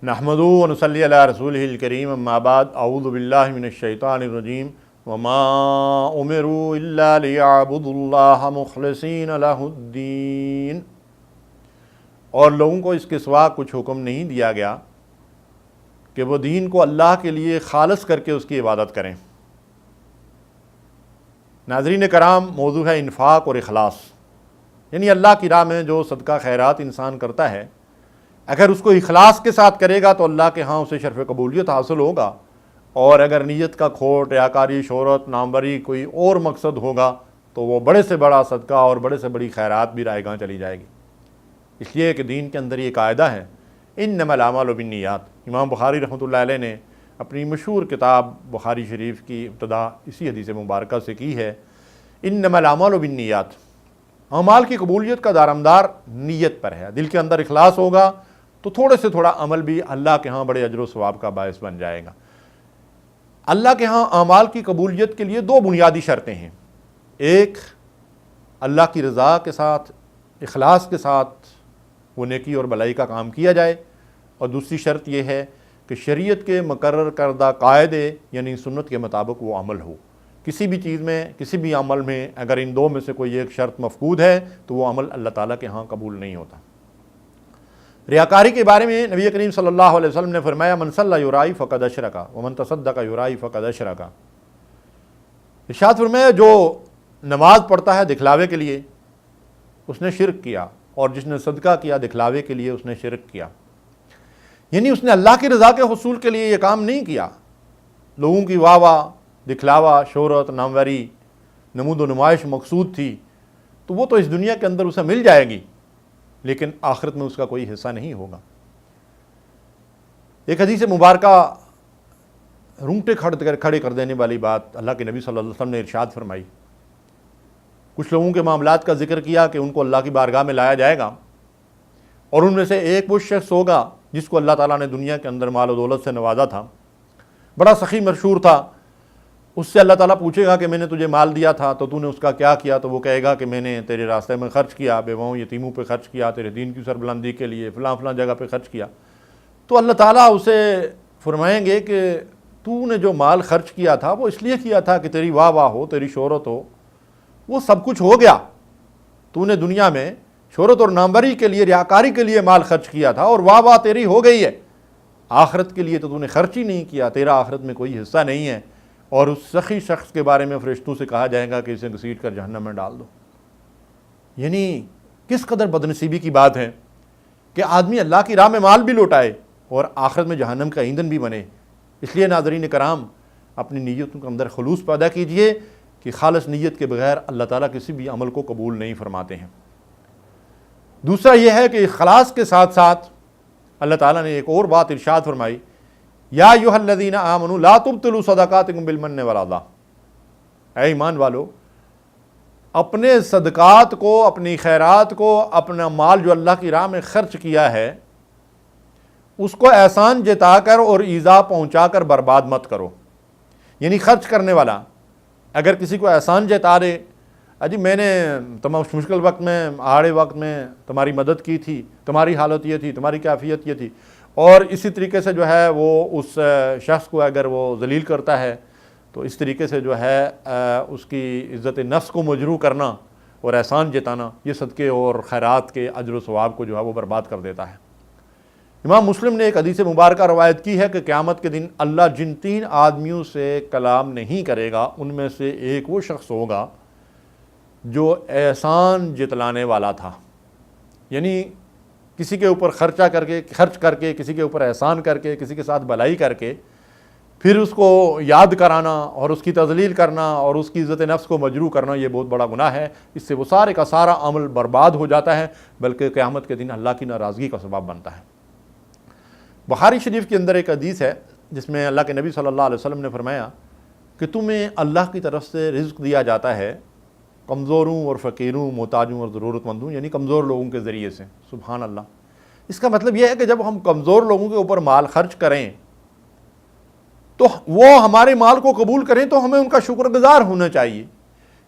نحمدہ و نصلی علی رسولہ الکریم اما بعد اعوذ باللہ من الشیطان الرجیم وما امروا الا لیعبدوا اللہ مخلصین لہ الدین، اور لوگوں کو اس کے سوا کچھ حکم نہیں دیا گیا کہ وہ دین کو اللہ کے لیے خالص کر کے اس کی عبادت کریں۔ ناظرین کرام، موضوع ہے انفاق اور اخلاص، یعنی اللہ کی راہ میں جو صدقہ خیرات انسان کرتا ہے، اگر اس کو اخلاص کے ساتھ کرے گا تو اللہ کے ہاں اسے شرف قبولیت حاصل ہوگا، اور اگر نیت کا کھوٹ، ریاکاری، شہرت، ناموری، کوئی اور مقصد ہوگا تو وہ بڑے سے بڑا صدقہ اور بڑے سے بڑی خیرات بھی رائے گاں چلی جائے گی۔ اس لیے کہ دین کے اندر یہ قاعدہ ہے، انما الاعمال بالنیات۔ امام بخاری رحمۃ اللہ علیہ نے اپنی مشہور کتاب بخاری شریف کی ابتدا اسی حدیث مبارکہ سے کی ہے، انما الاعمال بالنیات۔ اعمال کی قبولیت کا دارمدار نیت پر ہے۔ دل کے اندر اخلاص ہوگا تو تھوڑے سے تھوڑا عمل بھی اللہ کے ہاں بڑے اجر و ثواب کا باعث بن جائے گا۔ اللہ کے ہاں اعمال کی قبولیت کے لیے دو بنیادی شرطیں ہیں، ایک اللہ کی رضا کے ساتھ، اخلاص کے ساتھ وہ نیکی اور بلائی کا کام کیا جائے، اور دوسری شرط یہ ہے کہ شریعت کے مقرر کردہ قاعدے یعنی سنت کے مطابق وہ عمل ہو۔ کسی بھی چیز میں، کسی بھی عمل میں اگر ان دو میں سے کوئی ایک شرط مفقود ہے تو وہ عمل اللہ تعالیٰ کے ہاں قبول نہیں ہوتا۔ ریاکاری کے بارے میں نبی کریم صلی اللہ علیہ وسلم نے فرمایا، من صلی یرائی فقد اشرک ومن تصدق یرائی فقد اشرک۔ ارشاد فرمایا، جو نماز پڑھتا ہے دکھلاوے کے لیے اس نے شرک کیا، اور جس نے صدقہ کیا دکھلاوے کے لیے اس نے شرک کیا۔ یعنی اس نے اللہ کی رضا کے حصول کے لیے یہ کام نہیں کیا، لوگوں کی واہ واہ، دکھلاوا، شہرت، ناموری، نمود و نمائش مقصود تھی تو وہ تو اس دنیا کے اندر اسے مل جائے گی، لیکن آخرت میں اس کا کوئی حصہ نہیں ہوگا۔ ایک حدیث مبارکہ رونگٹے کھڑے کر دینے والی بات اللہ کے نبی صلی اللہ علیہ وسلم نے ارشاد فرمائی۔ کچھ لوگوں کے معاملات کا ذکر کیا کہ ان کو اللہ کی بارگاہ میں لایا جائے گا، اور ان میں سے ایک وہ شخص ہوگا جس کو اللہ تعالیٰ نے دنیا کے اندر مال و دولت سے نوازا تھا، بڑا سخی مشہور تھا۔ اس سے اللہ تعالیٰ پوچھے گا کہ میں نے تجھے مال دیا تھا تو نے اس کا کیا کیا؟ تو وہ کہے گا کہ میں نے تیرے راستے میں خرچ کیا، بیواؤں یتیموں پہ خرچ کیا، تیرے دین کی سربلندی کے لیے فلاں فلاں جگہ پہ خرچ کیا۔ تو اللہ تعالیٰ اسے فرمائیں گے کہ تو نے جو مال خرچ کیا تھا وہ اس لیے کیا تھا کہ تیری واہ واہ ہو، تیری شہرت ہو، وہ سب کچھ ہو گیا۔ تو نے دنیا میں شہرت اور ناموری کے لیے، ریاکاری کے لیے مال خرچ کیا تھا، اور واہ واہ تیری ہو گئی ہے۔ آخرت کے لیے تو نے خرچ ہی نہیں کیا، تیرا آخرت میں کوئی حصہ نہیں ہے، اور اس سخی شخص کے بارے میں فرشتوں سے کہا جائے گا کہ اسے گھسیٹ کر جہنم میں ڈال دو۔ یعنی کس قدر بدنصیبی کی بات ہے کہ آدمی اللہ کی راہ میں مال بھی لوٹائے اور آخرت میں جہنم کا ایندھن بھی بنے۔ اس لیے ناظرین کرام، اپنی نیتوں کے اندر خلوص پیدا کیجئے کہ خالص نیت کے بغیر اللہ تعالیٰ کسی بھی عمل کو قبول نہیں فرماتے ہیں۔ دوسرا یہ ہے کہ اخلاص کے ساتھ ساتھ اللہ تعالیٰ نے ایک اور بات ارشاد فرمائی، یا ایھا الذین آمنوا لا تبطلوا صدقاتکم بالمن والعطا۔ اے ایمان والو، اپنے صدقات کو، اپنی خیرات کو، اپنا مال جو اللہ کی راہ میں خرچ کیا ہے اس کو احسان جتا کر اور ایذا پہنچا کر برباد مت کرو۔ یعنی خرچ کرنے والا اگر کسی کو احسان جتا دے، اجی میں نے تمام مشکل وقت میں، آڑے وقت میں تمہاری مدد کی تھی، تمہاری حالت یہ تھی، تمہاری کیفیت یہ تھی، اور اسی طریقے سے جو ہے وہ اس شخص کو اگر وہ ذلیل کرتا ہے تو اس طریقے سے جو ہے اس کی عزت نفس کو مجروح کرنا اور احسان جتانا، یہ صدقے اور خیرات کے اجر و ثواب کو جو ہے وہ برباد کر دیتا ہے۔ امام مسلم نے ایک حدیث مبارکہ روایت کی ہے کہ قیامت کے دن اللہ جن 3 آدمیوں سے کلام نہیں کرے گا ان میں سے ایک وہ شخص ہوگا جو احسان جتلانے والا تھا۔ یعنی کسی کے اوپر خرچ کر کے کسی کے اوپر احسان کر کے، کسی کے ساتھ بھلائی کر کے پھر اس کو یاد کرانا اور اس کی تذلیل کرنا اور اس کی عزت نفس کو مجروح کرنا، یہ بہت بڑا گناہ ہے۔ اس سے وہ سارے کا سارا عمل برباد ہو جاتا ہے، بلکہ قیامت کے دن اللہ کی ناراضگی کا سبب بنتا ہے۔ بخاری شریف کے اندر ایک حدیث ہے جس میں اللہ کے نبی صلی اللہ علیہ وسلم نے فرمایا کہ تمہیں اللہ کی طرف سے رزق دیا جاتا ہے کمزوروں اور فقیروں، محتاجوں اور ضرورت مندوں، یعنی کمزور لوگوں کے ذریعے سے۔ سبحان اللہ۔ اس کا مطلب یہ ہے کہ جب ہم کمزور لوگوں کے اوپر مال خرچ کریں تو وہ ہمارے مال کو قبول کریں تو ہمیں ان کا شکر گزار ہونا چاہیے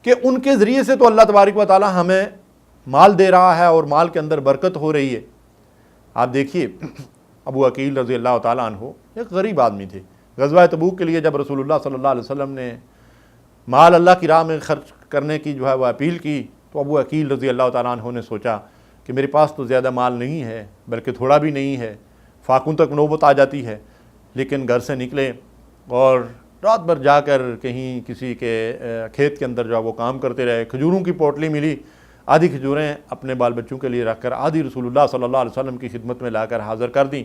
کہ ان کے ذریعے سے تو اللہ تبارک و تعالی ہمیں مال دے رہا ہے اور مال کے اندر برکت ہو رہی ہے۔ آپ دیکھیے ابو عقیل رضی اللہ تعالیٰ عنہ ایک غریب آدمی تھے. غزوہ تبوک کے لیے جب رسول اللہ صلی اللہ علیہ وسلم نے مال اللہ کی راہ میں خرچ کرنے کی جو ہے وہ اپیل کی تو ابو عقیل رضی اللہ تعالیٰ عنہ نے سوچا کہ میرے پاس تو زیادہ مال نہیں ہے، بلکہ تھوڑا بھی نہیں ہے، فاقوں تک نوبت آ جاتی ہے. لیکن گھر سے نکلے اور رات بھر جا کر کہیں کسی کے کھیت کے اندر جو ہے وہ کام کرتے رہے. کھجوروں کی پوٹلی ملی، آدھی کھجوریں اپنے بال بچوں کے لیے رکھ کر آدھی رسول اللہ صلی اللہ علیہ وسلم کی خدمت میں لا کر حاضر کر دیں.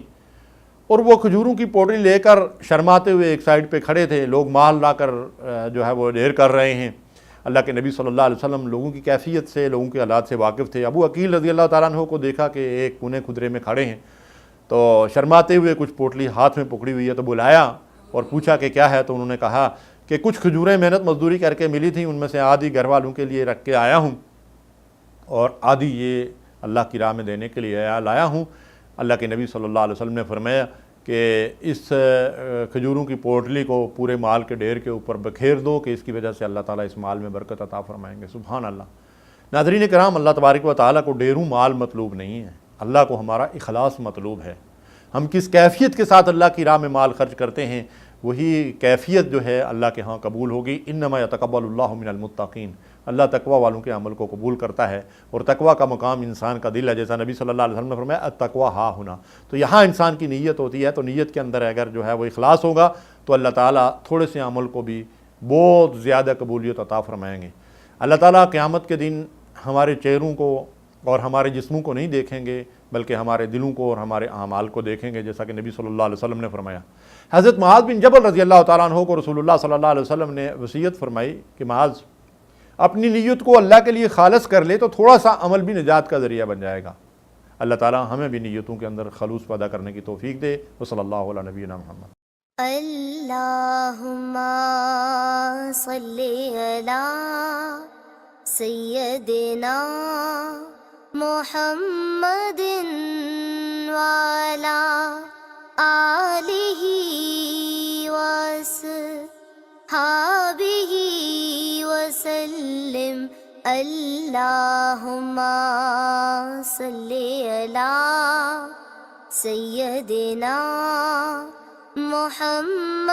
اور وہ کھجوروں کی پوٹلی لے کر شرماتے ہوئے ایک سائڈ پہ کھڑے تھے. لوگ مال لا کر جو ہے وہ ڈھیر کر رہے ہیں. اللہ کے نبی صلی اللہ علیہ وسلم لوگوں کی کیفیت سے، لوگوں کے حالات سے واقف تھے. ابو عقیل رضی اللہ تعالیٰ عنہ کو دیکھا کہ ایک کونے خدرے میں کھڑے ہیں تو شرماتے ہوئے کچھ پوٹلی ہاتھ میں پکڑی ہوئی ہے تو بلایا اور پوچھا کہ کیا ہے. تو انہوں نے کہا کہ کچھ کھجوریں محنت مزدوری کر کے ملی تھیں، ان میں سے آدھی گھر والوں کے لیے رکھ کے آیا ہوں اور آدھی یہ اللہ کی راہ میں دینے کے لیے لایا ہوں. اللہ کے نبی صلی اللہ علیہ وسلم نے فرمایا کہ اس کھجوروں کی پوٹلی کو پورے مال کے ڈھیر کے اوپر بکھیر دو کہ اس کی وجہ سے اللہ تعالیٰ اس مال میں برکت عطا فرمائیں گے. سبحان اللہ. ناظرین کرام، اللہ تبارک و تعالیٰ کو ڈھیروں مال مطلوب نہیں ہے، اللہ کو ہمارا اخلاص مطلوب ہے. ہم کس کیفیت کے ساتھ اللہ کی راہ میں مال خرچ کرتے ہیں وہی کیفیت جو ہے اللہ کے ہاں قبول ہوگی. انما یتقبل اللہ من المتقین. اللہ تقوی والوں کے عمل کو قبول کرتا ہے، اور تقوی کا مقام انسان کا دل ہے. جیسا نبی صلی اللہ علیہ وسلم نے فرمایا التقوی ہا ہونا، تو یہاں انسان کی نیت ہوتی ہے. تو نیت کے اندر اگر جو ہے وہ اخلاص ہوگا تو اللہ تعالیٰ تھوڑے سے عمل کو بھی بہت زیادہ قبولیت عطا فرمائیں گے. اللہ تعالیٰ قیامت کے دن ہمارے چہروں کو اور ہمارے جسموں کو نہیں دیکھیں گے، بلکہ ہمارے دلوں کو اور ہمارے اعمال کو دیکھیں گے، جیسا کہ نبی صلی اللہ علیہ وسلم نے فرمایا. حضرت معاذ بن جبل رضی اللہ تعالیٰ عنہ کو رسول اللہ صلی اللہ علیہ وسلم نے وصیت فرمائی کہ معاذ اپنی نیت کو اللہ کے لیے خالص کر لے تو تھوڑا سا عمل بھی نجات کا ذریعہ بن جائے گا. اللہ تعالیٰ ہمیں بھی نیتوں کے اندر خلوص پیدا کرنے کی توفیق دے. وصلی اللہ علیہ نبینا محمد. اللہم صلی علی سیدنا محمد وعلی آلہ وصحبہ وسلم. اللہم صلی علی سیدنا محمد